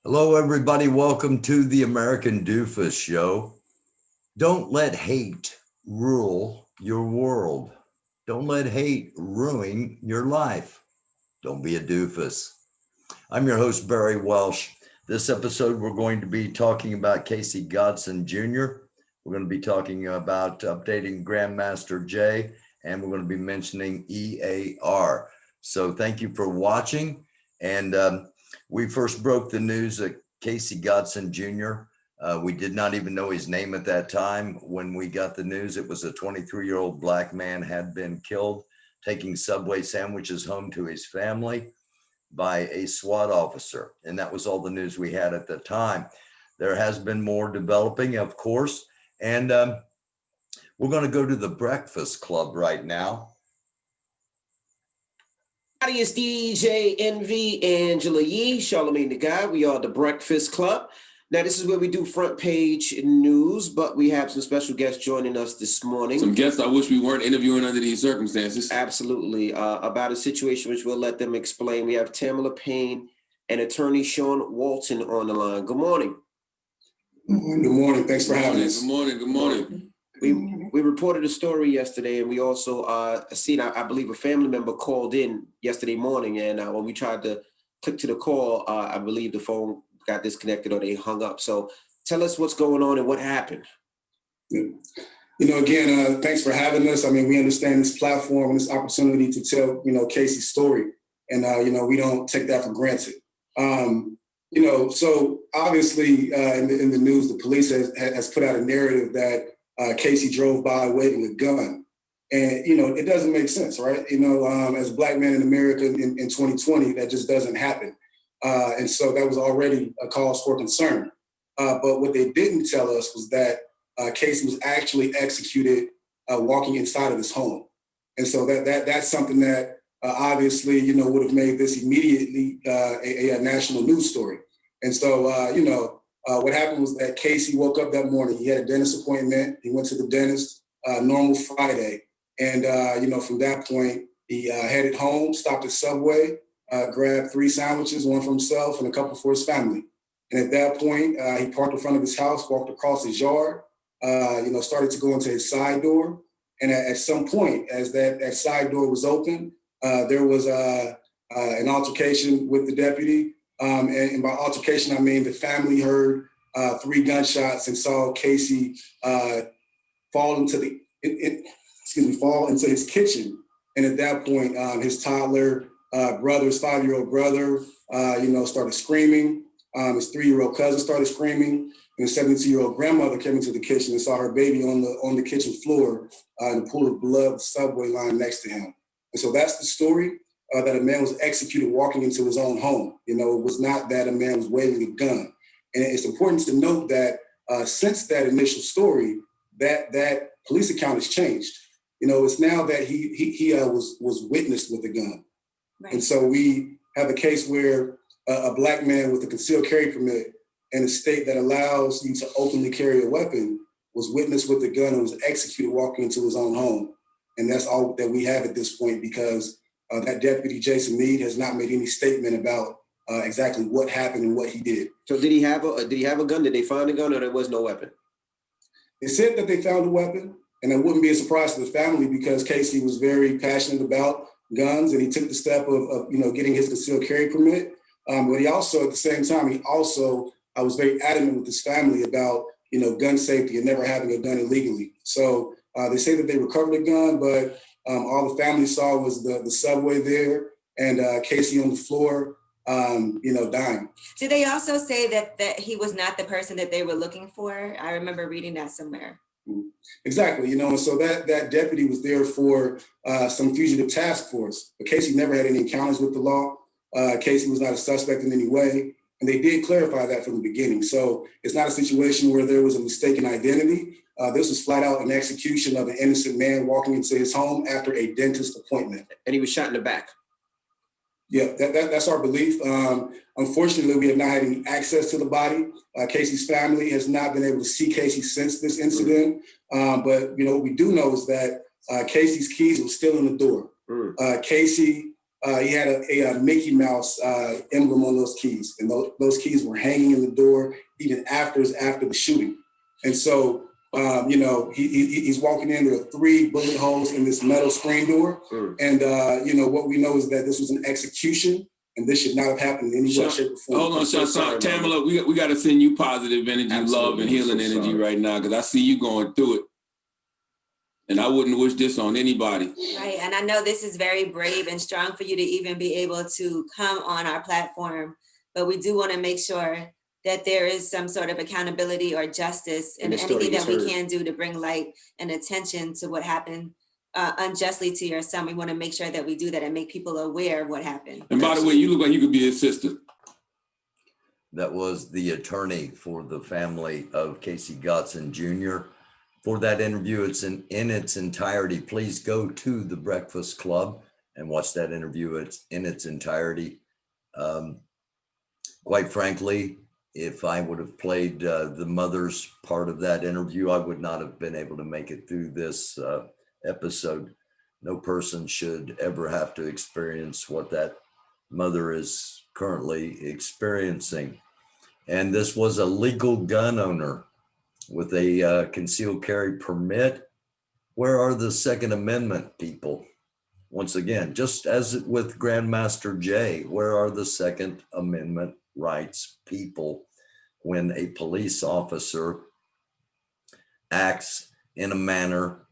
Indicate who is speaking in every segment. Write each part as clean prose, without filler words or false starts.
Speaker 1: Hello, everybody. Welcome to the American Doofus Show. Don't let hate rule your world. Don't let hate ruin your life. Don't be a doofus. I'm your host, Barry Welsh. This episode, we're going to be talking about Casey Goodson Jr. We're going to be talking about updating Grandmaster Jay, and we're going to be mentioning E.A.R. So thank you for watching. And we first broke the news that Casey Goodson Jr., we did not even know his name at that time. When we got the news, it was a 23-year-old black man had been killed taking Subway sandwiches home to his family by a SWAT officer. And that was all the news we had at the time. There has been more developing, of course. And we're going to go to the Breakfast Club right now.
Speaker 2: Howdy, it's DJ Envy, Angela Yee, Charlamagne the Guy. We are the Breakfast Club. Now, this is where we do front page news, but we have some special guests joining us this morning.
Speaker 3: Some guests I wish we weren't interviewing under these circumstances.
Speaker 2: Absolutely. About a situation which we'll let them explain. We have Tamala Payne and attorney Sean Walton on the line. Good morning.
Speaker 4: Good morning. Thanks for having us.
Speaker 3: Good morning. Good morning.
Speaker 2: We reported a story yesterday, and we also seen, I believe, a family member called in yesterday morning, and when we tried to click to the call, I believe the phone got disconnected or they hung up. So tell us what's going on and what happened.
Speaker 4: Yeah. Again, thanks for having us. I mean, we understand this platform and this opportunity to tell, Casey's story, and we don't take that for granted. So obviously in the news, the police has put out a narrative that Casey drove by waving a gun. And, it doesn't make sense, right? As a black man in America in 2020, that just doesn't happen. And so that was already a cause for concern. But what they didn't tell us was that Casey was actually executed walking inside of his home. And so that's something that obviously, would have made this immediately a national news story. And so, what happened was that Casey woke up that morning. He had a dentist appointment. He went to the dentist, normal Friday. And, from that point, he headed home, stopped at Subway, grabbed 3 sandwiches, one for himself and a couple for his family. And at that point, he parked in front of his house, walked across his yard, started to go into his side door. And at some point, as that side door was open, there was an altercation with the deputy. And by altercation, I mean the family heard 3 gunshots and saw Casey fall into his kitchen. And at that point, his toddler brother, his 5-year-old brother, started screaming. His 3-year-old cousin started screaming, and his 72-year-old grandmother came into the kitchen and saw her baby on the kitchen floor in a pool of blood, Subway line next to him. And so that's the story. That a man was executed walking into his own home. It was not that a man was waving a gun. And it's important to note that since that initial story, that police account has changed. It's now that he was witnessed with a gun. Right. And so we have a case where a black man with a concealed carry permit in a state that allows you to openly carry a weapon was witnessed with a gun and was executed walking into his own home. And that's all that we have at this point, because that deputy, Jason Meade, has not made any statement about exactly what happened and what he did.
Speaker 2: So did he have a gun? Did they find a gun, or there was no weapon?
Speaker 4: They said that they found a weapon, and it wouldn't be a surprise to the family because Casey was very passionate about guns, and he took the step of getting his concealed carry permit. But he also, at the same time, I was very adamant with his family about gun safety and never having a gun illegally. So they say that they recovered a gun, but all the family saw was the Subway there and Casey on the floor, dying.
Speaker 5: Did they also say that he was not the person that they were looking for? I remember reading that somewhere.
Speaker 4: Exactly, and so that deputy was there for some fugitive task force, but Casey never had any encounters with the law. Casey was not a suspect in any way, and they did clarify that from the beginning. So it's not a situation where there was a mistaken identity. This was flat out an execution of an innocent man walking into his home after a dentist appointment.
Speaker 2: And he was shot in the back.
Speaker 4: Yeah, that's our belief. Unfortunately, we have not had any access to the body. Casey's family has not been able to see Casey since this incident. But what we do know is that Casey's keys were still in the door. Casey he had a Mickey Mouse emblem on those keys, and those keys were hanging in the door even after the shooting. And so, he's walking in. There are 3 bullet holes in this metal screen door, and what we know is that this was an execution, and this should not have happened in any way, shape, or form.
Speaker 3: Hold on, so Tamala, we got to send you positive energy, love, and healing energy right now, because I see you going through it. And I wouldn't wish this on anybody.
Speaker 5: Right, and I know this is very brave and strong for you to even be able to come on our platform, but we do want to make sure that there is some sort of accountability or justice in anything that we can do to bring light and attention to what happened unjustly to your son. We want to make sure that we do that and make people aware of what happened.
Speaker 3: And by the way, you look like you could be his sister.
Speaker 1: That was the attorney for the family of Casey Goodson Jr. For that interview, it's in its entirety. Please go to the Breakfast Club and watch that interview. It's in its entirety. Quite frankly, if I would have played the mother's part of that interview, I would not have been able to make it through this episode. No person should ever have to experience what that mother is currently experiencing. And this was a legal gun owner with a concealed carry permit. Where are the Second Amendment people? Once again, just as with Grandmaster Jay, where are the Second Amendment rights people when a police officer acts in a manner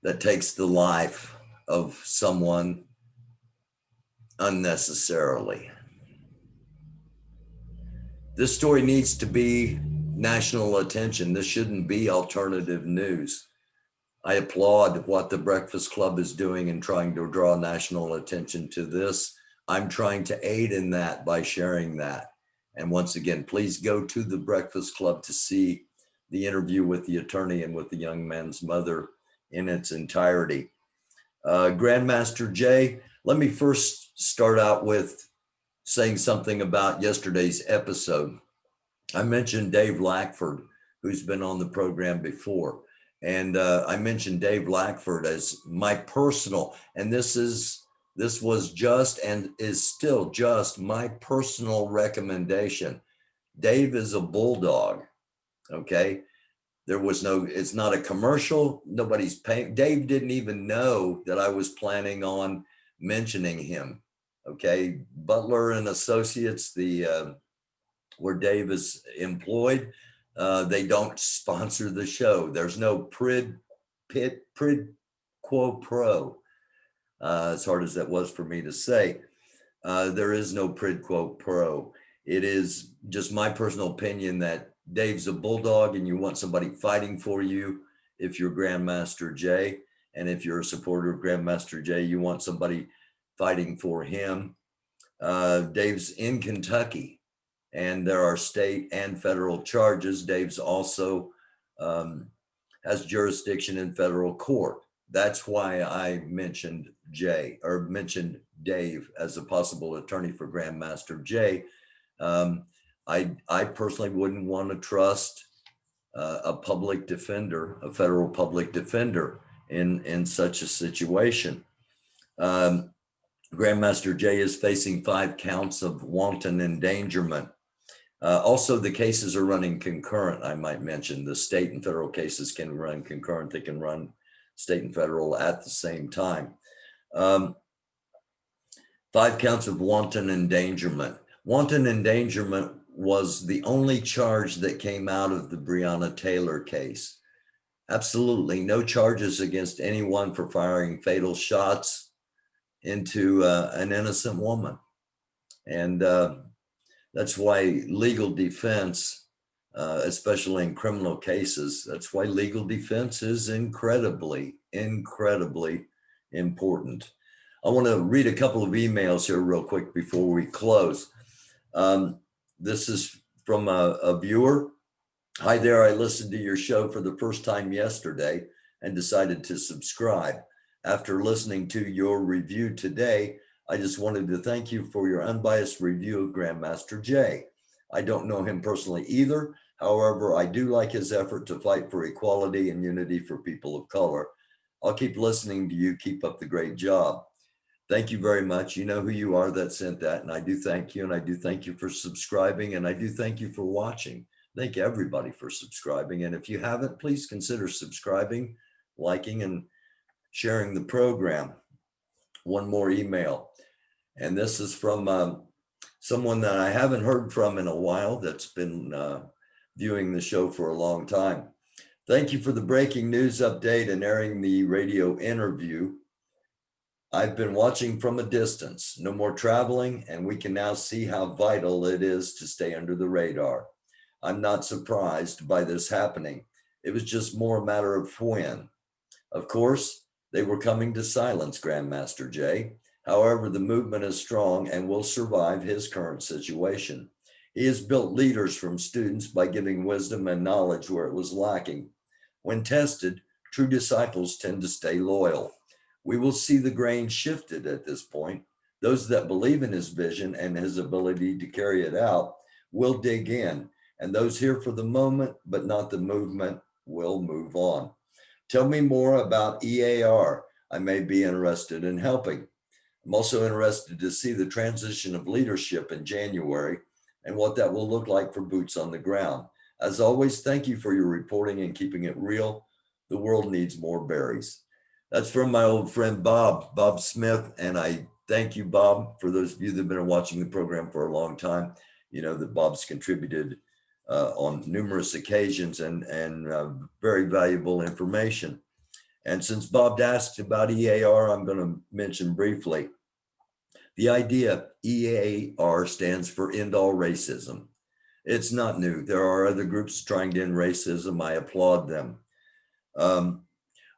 Speaker 1: that takes the life of someone unnecessarily? This story needs to be national attention. This shouldn't be alternative news. I applaud what the Breakfast Club is doing in trying to draw national attention to this. I'm trying to aid in that by sharing that. And once again, please go to the Breakfast Club to see the interview with the attorney and with the young man's mother in its entirety. Grandmaster Jay, let me first start out with saying something about yesterday's episode. I mentioned Dave Lackford, who's been on the program before. And I mentioned Dave Lackford as my personal, and this was just and is still just my personal recommendation. Dave is a bulldog, okay? It's not a commercial. Nobody's paying. Dave didn't even know that I was planning on mentioning him, okay? Butler and Associates, where Dave is employed, they don't sponsor the show. There's no prid quo pro, as hard as that was for me to say. There is no prid quo pro. It is just my personal opinion that Dave's a bulldog and you want somebody fighting for you if you're Grandmaster Jay. And if you're a supporter of Grandmaster Jay, you want somebody fighting for him. Dave's in Kentucky, and there are state and federal charges. Dave's also has jurisdiction in federal court. That's why I mentioned Dave as a possible attorney for Grandmaster Jay. I personally wouldn't want to trust a public defender, a federal public defender in such a situation. Grandmaster Jay is facing 5 counts of wanton endangerment. Also, the cases are running concurrent. I might mention the state and federal cases can run concurrent. They can run state and federal at the same time. 5 counts of wanton endangerment. Wanton endangerment was the only charge that came out of the Breonna Taylor case. Absolutely no charges against anyone for firing fatal shots into an innocent woman. And that's why legal defense, especially in criminal cases, that's why legal defense is incredibly, incredibly important. I want to read a couple of emails here real quick before we close. This is from a viewer. Hi there, I listened to your show for the first time yesterday and decided to subscribe. After listening to your review today, I just wanted to thank you for your unbiased review of Grandmaster Jay. I don't know him personally either. However, I do like his effort to fight for equality and unity for people of color. I'll keep listening to you. Keep up the great job. Thank you very much. You know who you are that sent that. And I do thank you. And I do thank you for subscribing. And I do thank you for watching. Thank everybody for subscribing. And if you haven't, please consider subscribing, liking, and sharing the program. One more email. And this is from someone that I haven't heard from in a while that's been viewing the show for a long time. Thank you for the breaking news update and airing the radio interview. I've been watching from a distance. No more traveling, and we can now see how vital it is to stay under the radar. I'm not surprised by this happening. It was just more a matter of when. Of course, they were coming to silence Grandmaster Jay. However, the movement is strong and will survive his current situation. He has built leaders from students by giving wisdom and knowledge where it was lacking. When tested, true disciples tend to stay loyal. We will see the grain shifted at this point. Those that believe in his vision and his ability to carry it out will dig in, and those here for the moment, but not the movement, will move on. Tell me more about E.A.R. I may be interested in helping. I'm also interested to see the transition of leadership in January and what that will look like for boots on the ground. As always, thank you for your reporting and keeping it real. The world needs more berries. That's from my old friend, Bob Smith. And I thank you, Bob, for those of you that have been watching the program for a long time. You know that Bob's contributed on numerous occasions and very valuable information. And since Bob asked about E.A.R, I'm going to mention briefly. The idea E.A.R stands for End All Racism. It's not new. There are other groups trying to end racism. I applaud them.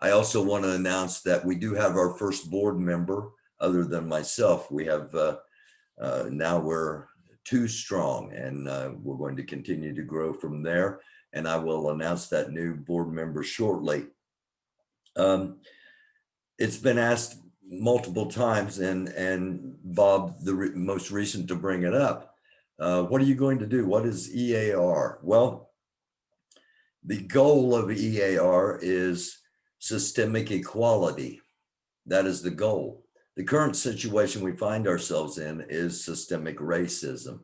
Speaker 1: I also want to announce that we do have our first board member other than myself. We have, now we're 2 strong, and we're going to continue to grow from there. And I will announce that new board member shortly. It's been asked multiple times, and Bob, the most recent to bring it up. What are you going to do? What is E.A.R? Well, the goal of E.A.R is systemic equality. That is the goal. The current situation we find ourselves in is systemic racism.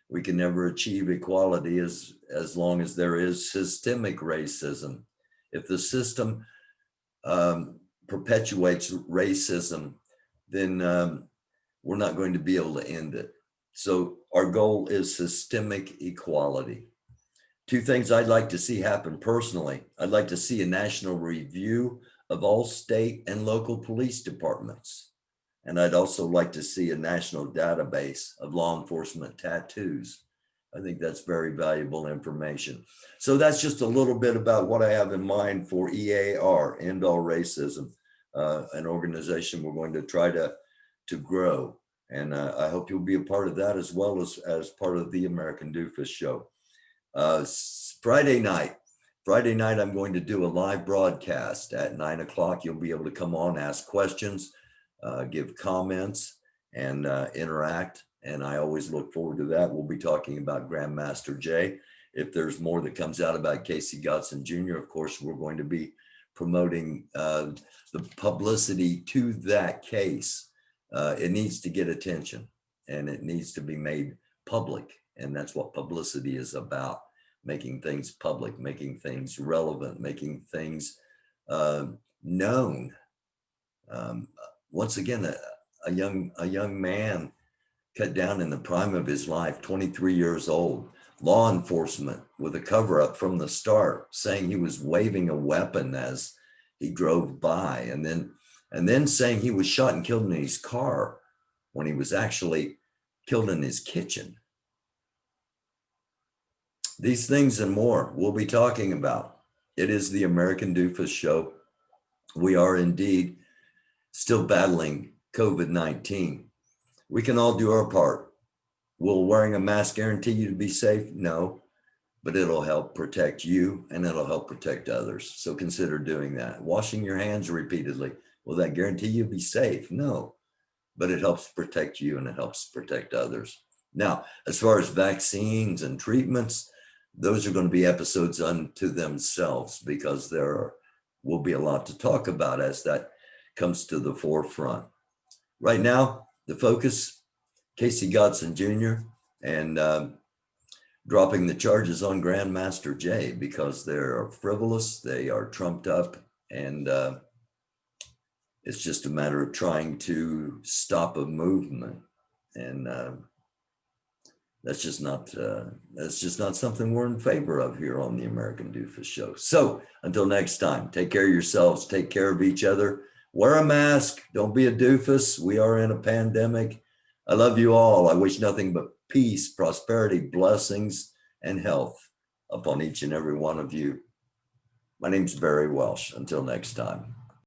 Speaker 1: We can never achieve equality as long as there is systemic racism. If the system perpetuates racism, then we're not going to be able to end it. So our goal is systemic equality. 2 things I'd like to see happen personally. I'd like to see a national review of all state and local police departments. And I'd also like to see a national database of law enforcement tattoos. I think that's very valuable information. So that's just a little bit about what I have in mind for E.A.R, End All Racism, an organization we're going to try to grow. And I hope you'll be a part of that as well as part of the American Doofus Show. Friday night, I'm going to do a live broadcast at 9 o'clock. You'll be able to come on, ask questions, give comments, and interact. And I always look forward to that. We'll be talking about Grandmaster Jay. If there's more that comes out about Casey Goodson Jr., of course, we're going to be promoting the publicity to that case. It needs to get attention, and it needs to be made public. And that's what publicity is about: making things public, making things relevant, making things known. Once again, a young man cut down in the prime of his life, 23 years old, law enforcement with a cover up from the start, saying he was waving a weapon as he drove by, and then saying he was shot and killed in his car when he was actually killed in his kitchen. These things and more we'll be talking about. It is the American Doofus Show. We are indeed still battling COVID-19. We can all do our part. Will wearing a mask guarantee you to be safe? No, but it'll help protect you and it'll help protect others. So consider doing that. Washing your hands repeatedly. Will that guarantee you be safe? No, but it helps protect you and it helps protect others. Now, as far as vaccines and treatments, those are going to be episodes unto themselves, because there will be a lot to talk about as that comes to the forefront. right now, the focus, Casey Goodson Jr. and dropping the charges on Grandmaster Jay because they're frivolous, they are trumped up, and it's just a matter of trying to stop a movement. And that's just not something we're in favor of here on the American Doofus Show. So until next time, take care of yourselves, take care of each other, wear a mask, don't be a doofus. We are in a pandemic. I love you all. I wish nothing but peace, prosperity, blessings, and health upon each and every one of you. My name's Barry Welsh. Until next time.